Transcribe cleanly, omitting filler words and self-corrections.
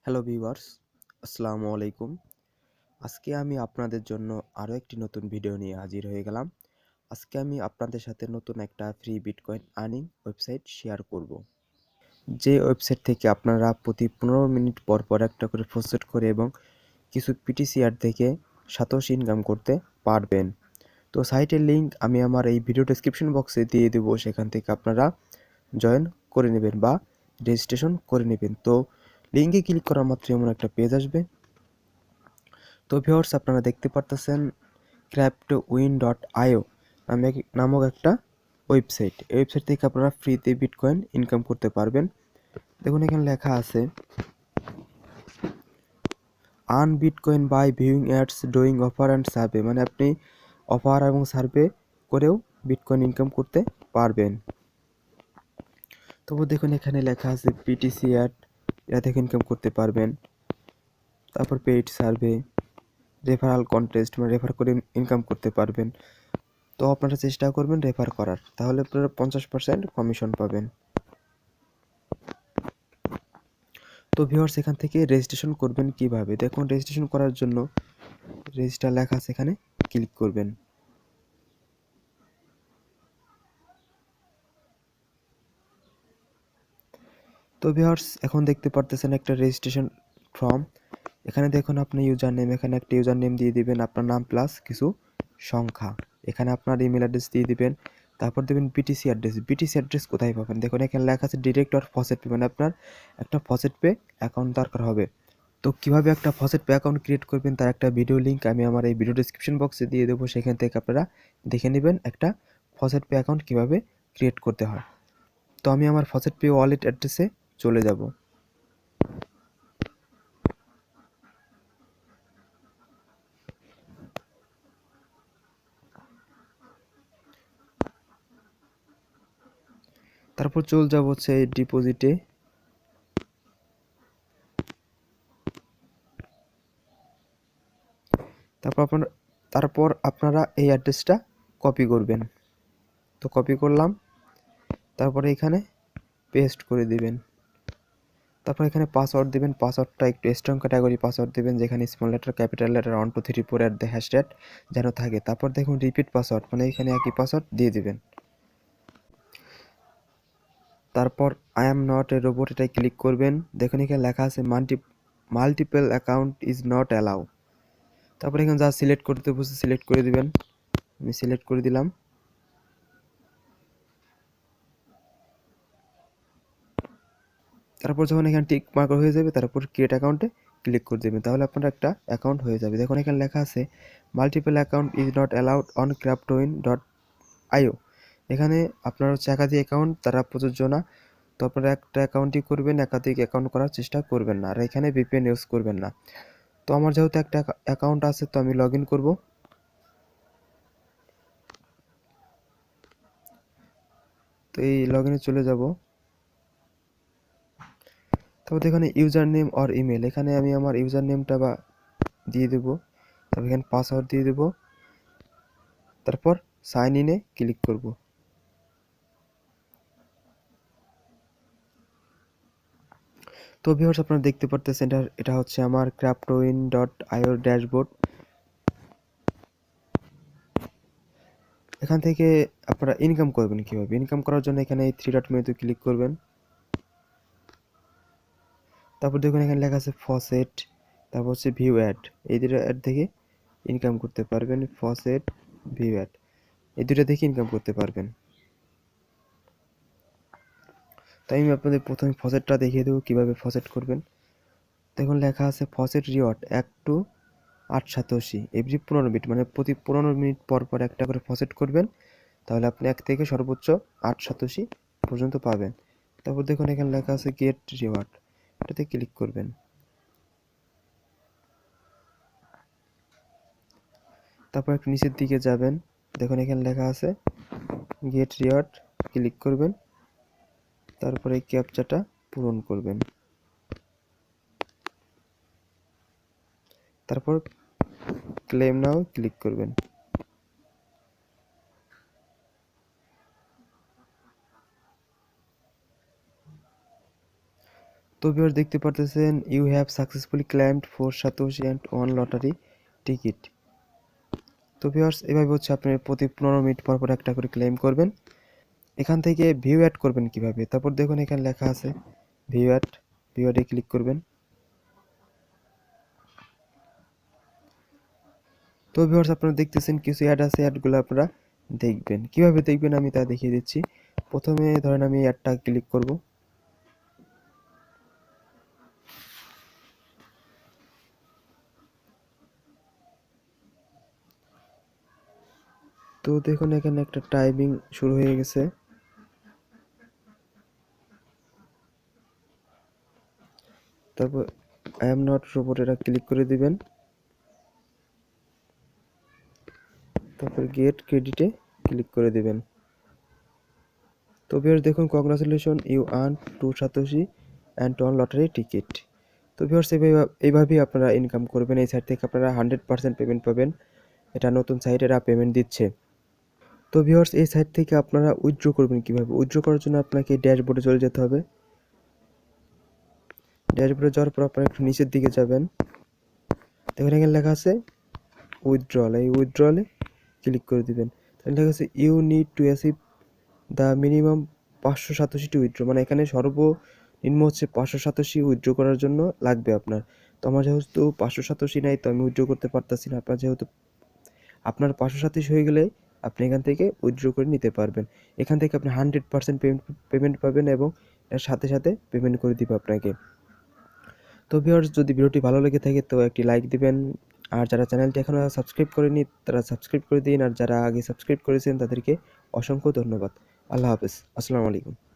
Hello viewers, আসসালামু আলাইকুম। আজকে আমি আপনাদের জন্য আরও একটি নতুন ভিডিও নিয়ে হাজির হয়ে গেলাম। আজকে আমি আপনাদের সাথে নতুন একটা free bitcoin earning website share করব। যে ওয়েবসাইট থেকে আপনারা প্রতি 15 মিনিট পর পর একটা করে প্রসেস করে এবং কিছু পিটিসিআর থেকে সাতোশি ইনকাম করতে পারবেন। তো সাইটের লিঙ্ক আমি আমার এই ভিডিও ডেসক্রিপশন বক্সে দিয়ে দেবো, সেখান থেকে আপনারা জয়েন করে নেবেন বা রেজিস্ট্রেশন করে নেবেন। তো লিঙ্কে ক্লিক করা মাত্রই এমন একটা পেজ আসবে। তো ভিউয়ার্স, আপনারা দেখতে পারতেছেন cryptowin.io নামক একটা ওয়েবসাইট। এই ওয়েবসাইট থেকে আপনারা ফ্রিতে বিটকয়েন ইনকাম করতে পারবেন। দেখুন এখানে লেখা আছে earn bitcoin by viewing ads, doing offer and survey, মানে আপনি অফার এবং সার্ভে করেও বিটকয়েন ইনকাম করতে পারবেন। তবু দেখুন এখানে লেখা আছে পিটিসি অ্যাড, এটা থেকে ইনকাম করতে পারবেন। তারপর পেইড সার্ভে, রেফারাল কন্টেস্ট, মানে রেফার করে ইনকাম করতে পারবেন। তো আপনারা চেষ্টা করবেন রেফার করার, তাহলে আপনারা 50% কমিশন পাবেন। তো ভিউয়ার্স, এখান থেকে রেজিস্ট্রেশন করবেন কিভাবে দেখুন। রেজিস্ট্রেশন করার জন্য রেজিস্টার লেখা আছে, এখানে ক্লিক করবেন। তো ভিউয়ার্স, এখন দেখতে পারতেছেন একটা রেজিস্ট্রেশন ফর্ম। এখানে দেখুন আপনি ইউজার নেম, এখানে একটা ইউজার নেম দিয়ে দিবেন, আপনার নাম প্লাস কিছু সংখ্যা। এখানে আপনার ইমেল অ্যাড্রেস দিয়ে দিবেন। তারপর দেবেন বিটিসি অ্যাড্রেস। বিটিসি অ্যাড্রেস কোথায় পাবেন দেখুন, এখানে লেখা আছে ডিরেক্ট অর ফসেট পে, মানে আপনার একটা ফসেট পে অ্যাকাউন্ট দরকার হবে। তো কিভাবে একটা ফসেট পে অ্যাকাউন্ট ক্রিয়েট করবেন তার একটা ভিডিও লিঙ্ক আমি আমার এই ভিডিও ডেসক্রিপশন বক্সে দিয়ে দেবো, সেখান থেকে আপনারা দেখে নেবেন একটা ফসেট পে অ্যাকাউন্ট কিভাবে ক্রিয়েট করতে হয়। তো আমি আমার ফসেট পে ওয়ালেট অ্যাড্রেসে চলে যাব। তারপর চলে যাব হচ্ছে এই ডিপোজিটে। তারপর আপনারা এই অ্যাড্রেসটা কপি করবেন। তো কপি করলাম, তারপরে এখানে পেস্ট করে দিবেন। তারপর এখানে পাসওয়ার্ড দিবেন। পাসওয়ার্ডটা একটু স্ট্রং ক্যাটাগরি পাসওয়ার্ড দিবেন, যেখানে small letter capital letter 1 2 3 4 @ hash tag যেন থাকে। তারপর দেখুন রিপিট পাসওয়ার্ড, মানে এখানে একই পাসওয়ার্ড দিয়ে দিবেন। তারপর I am not a robot, এটাই ক্লিক করবেন। দেখুন এখানে লেখা আছে multiple account is not allow. তারপর এখানে যা সিলেক্ট করতে বলছে সিলেক্ট করে দিবেন। আমি সিলেক্ট করে দিলাম। তারপর যখন এখানে টিক মার্ক হয়ে যাবে, তারপর ক্রিয়েট অ্যাকাউন্টে ক্লিক করে দেবেন, তাহলে আপনার একটা অ্যাকাউন্ট হয়ে যাবে। দেখুন এখানে লেখা আছে multiple account is not allowed on cryptowin.io। এখানে আপনার হচ্ছে একাধিক অ্যাকাউন্ট তারা প্রযোজ্য না। তো আপনারা একটা অ্যাকাউন্টই করবেন, একাধিক অ্যাকাউন্ট করার চেষ্টা করবেন না, আর এখানে ভিপিএন ইউজ করবেন না। তো আমার যেহেতু একটা অ্যাকাউন্ট আছে, তো আমি লগ ইন করবো। তো এই লগ ইনে চলে যাব। তারপর এখানে ইউজার নেম অর ইমেল, এখানে আমি আমার ইউজার নেমটা বা দিয়ে দেবো। তারপর এখানে পাসওয়ার্ড দিয়ে দেবো। তারপর সাইন ইনে ক্লিক করব। তো ভিউয়ার্স, আপনারা দেখতে পারতেছেন এটা হচ্ছে আমার cryptowin.io ড্যাশবোর্ড। এখান থেকে আপনারা ইনকাম করবেন কিভাবে, ইনকাম করার জন্য এখানে এই 3 ডট মেনুতে ক্লিক করবেন। তারপর দেখুন এখানে লেখা আছে ফসেট, তারপর হচ্ছে ভিউ অ্যাড। এই দুটো অ্যাড থেকে ইনকাম করতে পারবেন। ফসেট, ভিউ অ্যাড, এই দুটো দেখে ইনকাম করতে পারবেন। তাই আমি আপনাদের প্রথমে ফসেটটা দেখিয়ে দেবো কিভাবে ফসেট করবেন। দেখুন লেখা আছে faucet reward 1 to 8 satoshi every 15 minute, মানে প্রতি 15 মিনিট পর পর একটা করে ফসেট করবেন, তাহলে আপনি 1 থেকে সর্বোচ্চ 8 সাতোশি পর্যন্ত পাবেন। তারপর দেখুন এখানে লেখা আছে গেট রিওয়ার্ড, এটাতে ক্লিক করবেন। তারপর একটু নিচের দিকে যাবেন, দেখুন এখানে লেখা আছে গেট রিওয়ার্ড, ক্লিক করবেন। তারপরে এই ক্যাপচাটা পূরণ করবেন। তারপর ক্লেম নাও ক্লিক করবেন। তো ভিউয়ার্স দেখতে পারতেছেন you have successfully claimed 4 satoshi and 1 lottery ticket. তো ভিউয়ার্স এভাবে হচ্ছে আপনি প্রতি 15 মিনিট পর পর একটা করে ক্লেম করবেন। এখান থেকে ভিউ অ্যাড করবেন কিভাবে, তারপর দেখুন এখানে লেখা আছে ভিউ অ্যাড, ভিউ অ্যাডে ক্লিক করবেন। তো ভিউয়ার্স আপনারা দেখতেছেন কিছু অ্যাড আছে, অ্যাডগুলো আপনারা দেখবেন। কিভাবে দেখবেন আমি তা দেখিয়ে দিচ্ছি। প্রথমে ধরেন আমি অ্যাডটা ক্লিক করব। তো দেখুন এখানে একটা টাইমিং শুরু হয়ে গেছে। তারপর আই এম নট রোবট এটা ক্লিক করে দিবেন। তারপর গেট ক্রেডিটে ক্লিক করে দিবেন। তো ভিউয়ার্স দেখুন congratulation you earn 2 satoshi and 1 lottery ticket. তো ভিউয়ার্স এইভাবেই আপনারা ইনকাম করবেন। এই সাইট থেকে আপনারা 100% পেমেন্ট পাবেন। এটা নতুন সাইট, এরা পেমেন্ট দিচ্ছে। তো ভিউয়ার্স এই সাইট থেকে আপনারা উইথড্র করবেন কিভাবে? উইথড্র করার জন্য আপনাকে ড্যাশবোর্ডে চলে যেতে হবে। ড্যাশবোর্ডে যাওয়ার পর আপনারা একটু নিচের দিকে যাবেন। দেখুন এখানে লেখা আছে উইথড্রল, এই উইথড্রলে ক্লিক করে দিবেন। তাহলে লেখা আছে you need to achieve the minimum 500 satoshi withdraw, মানে এখানে সর্বনিম্ন হচ্ছে 500 সাতোশি উইথড্র করার জন্য লাগবে আপনার। তো আমার যেহেতু 500 সাতোশি নাই, তো আমি উইথড্র করতে পারতাছি না। আপনার 500 সাতোশি হয়ে গেলে আপনি এখান থেকে উইথড্র করে নিতে পারবেন। এখান থেকে আপনি 100% পেমেন্ট পাবেন এবং এর সাথে সাথে পেমেন্ট করে দিবে আপনাকে। তো ভিউয়ার্স যদি ভিডিওটি ভালো লেগে থাকে তো একটি লাইক দিবেন। আর যারা চ্যানেলটি এখনো সাবস্ক্রাইব করেনি তারা সাবস্ক্রাইব করে দিন। আর যারা আগে সাবস্ক্রাইব করেছেন তাদেরকে অসংখ্য ধন্যবাদ। আল্লাহ হাফেজ। আসসালামু আলাইকুম।